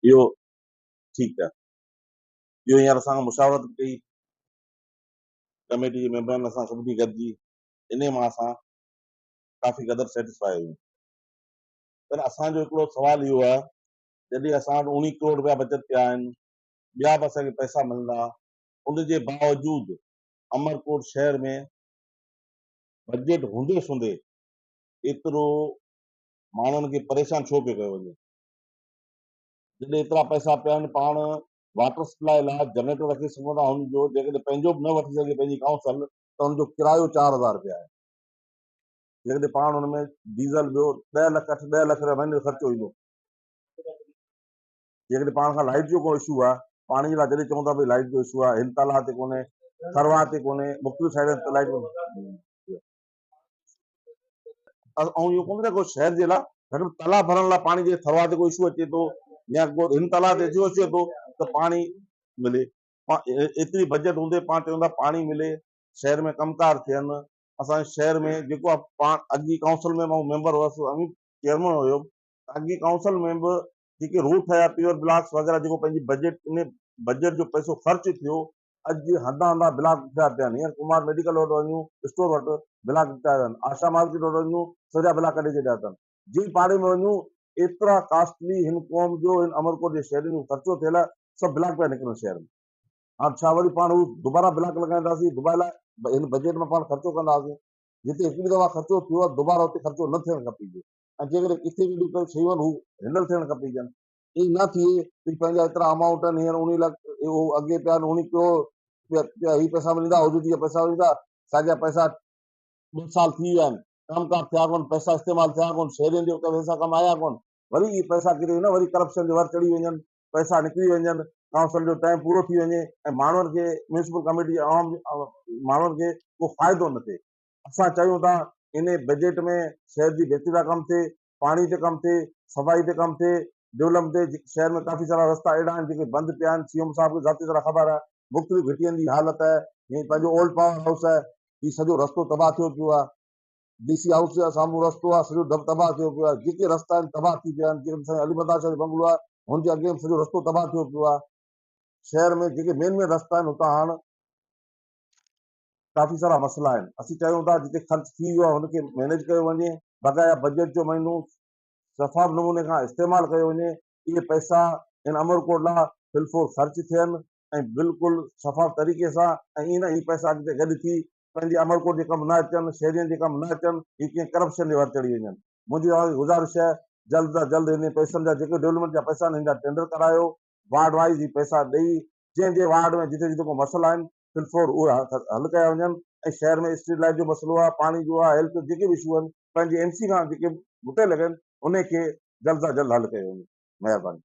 इहो ठीकु आहे। इहो हींअर असां मुशावरत कई कमेटी जे मेंबरनि असां सभिनी गॾिजी, इन मां असां काफ़ी क़दुरु सेटिस्फाई आहियूं। पर असांजो हिकिड़ो सुवाल इहो आहे, जॾहिं असां वटि 19 करोड़ रुपया बचत कया आहिनि, ॿिया बि असांखे पैसा मिलंदा, उनजे बावजूदि अमरकोट शहर में बजट हूंदे सूंदे एतिरो माण्हुनि खे परेशान छो पियो कयो वञे? जॾहिं एतिरा पैसा पिया आहिनि, पाण वाटर सप्लाई लाइ जनरेटर रखी सघूं था, हुनजो जेकॾहिं पंहिंजो बि न वठी सघे पंहिंजी काउंसल, त हुनजो किरायो 4,000 रुपया आहे। जेकॾहिं पाण हुनमें डीज़ल ॿियो 10 लख 8-10 लख रुपया महीने जो ख़र्चो ईंदो। जेकॾहिं पाण खां लाइट जो को इशू आहे, पाणी जे लाइ जॾहिं चऊं था भई लाइट जो इशू आहे, हिमताला ते कोन्हे, खरवा ते कोन्हे, मुख़्तलिफ़ साइडनि ते लाइट ऐं इहो कोन्हे को शहर जे लाइ तालाब भरण लाइ पाणी जे खरवा ते कोई इशू अचे थो या को हिमताला ते इशू अचे थो त पाणी मिले। एतिरी बजट हूंदे पाण चऊं था पाणी मिले, शहर में कमकार थियनि। असांजे शहर में जेको आहे पाण अॻी काउंसिल में मां मेंबर हुअसि, अमित चेयरमैन हुयो, अॻी काउंसिल में बि जेके रोड ठहिया प्योर ब्लॉक्स वग़ैरह जेको पंहिंजी बजट इन बजट जो पैसो ख़र्च थियो, अॼु हंधा हंधा ब्लॉक थिया पिया आहिनि। हींअर कुमार मेडिकल वटि वञूं, स्टोर वटि ब्लॉक थिया आहिनि, आशा मार्केट वटि वञूं, सॼा ब्लॉक कढी छॾिया अथनि। जिन पाड़े में वञूं, एतिरा कॉस्टली हिन क़ौम जो हिन अमरकोट जे शहर जो ख़र्चो थियल आहे, सभु ब्लॉक पिया निकिरनि शहर में। हाणे छा वरी पाण हू दुबारा ब्लॉक लॻाईंदासीं, दुबारा हिन बजट में पाण ख़र्चो कंदासीं? जिते हिकिड़ी दफ़ा ख़र्चो थियो आहे, दुबारा हुते ख़र्चो न थियणु खपे। ऐं जेकॾहिं किथे बि कोई शयूं आहिनि, हू हैंडल थियणु खपे। ईअं न थिए कि पंहिंजा एतिरा अमाउंट आहिनि, हींअर 19 लख अॻे पिया आहिनि 19 करोड़ ही पैसा मिलंदा, हुजूं पैसा मिलंदा, साॻिया पैसा 2 साल थी विया आहिनि, कमकार थिया कोन, पैसा इस्तेमालु थिया कोन, शहरियुनि जो पैसा कमाया कोन, वरी इहे पैसा किथे न वरी करप्शन जे वर चढ़ी वञनि, पैसा निकिरी वञनि, काउंसिल जो टाइम पूरो थी वञे ऐं माण्हुनि खे म्यूनिसिपल कमेटी आम माण्हुनि खे को फ़ाइदो न थिए। असां चाहियूं था इन बजट में शहर जी बहितरी लाइ कमु थिए, पाणी ते कमु थिए, सफ़ाई ते कमु थिए, डेवलप थिए। शहर में काफ़ी सारा रस्ता अहिड़ा आहिनि जेके बंदि पिया आहिनि, सीएम साहब खे ज़ाती तरह ख़बर आहे। मुख़्तलिफ़ घिटियुनि जी हालत आहे, हीअं पंहिंजो ओल्ड पावर हाउस आहे, हीउ सॼो रस्तो तबाह थियो पियो आहे। डीसी हाउस जे साम्हूं रस्तो आहे, सॼो तबाह थियो पियो आहे। जेके रस्ता आहिनि तबाह थी पिया आहिनि। जेके अलीबंदा जो बंगलो आहे, हुनजे अॻे सॼो रस्तो तबाह थियो पियो आहे। शहर में जेके मेन रस्ता आहिनि, हुतां हाणे काफ़ी सारा मसइला आहिनि। असीं चाहियूं था जिते ख़र्च थी वियो आहे हुनखे मैनेज कयो वञे, बक़ाया बजट जो महीनो सफ़ा नमूने खां इस्तेमालु कयो वञे। इहे पैसा इन अमरकोट लाइ बिल्कुलु ख़र्च थियनि ऐं बिल्कुलु सफ़ा तरीक़े सां, ऐं ईअं न ही पैसा अॻिते गॾु थी पंहिंजे अमरकोट जे कमु न अचनि, शहरियुनि जे कमु न अचनि, ही कीअं करप्शन जे वर चढ़ी वञनि। मुंहिंजी गुज़ारिश आहे, जल्द सां जल्द हिन पैसनि जा जेके डेवलपमेंट जा पैसा आहिनि, हिन जा टेंडर करायो, वार्ड वाइज़ ही पैसा ॾेई, जंहिं वार्ड में जिते जिते को मसइला आहिनि बिल्कुलु उहे हल कया वञनि। ऐं शहर में स्ट्रीट लाइट जो मसइलो आहे, पाणी जो आहे, हेल्थ जेके बि इशू आहिनि, पंहिंजी एमसी खां जेके बुटे लॻनि, उनखे जल्द सां जल्द हल कयो वञे। महिरबानी।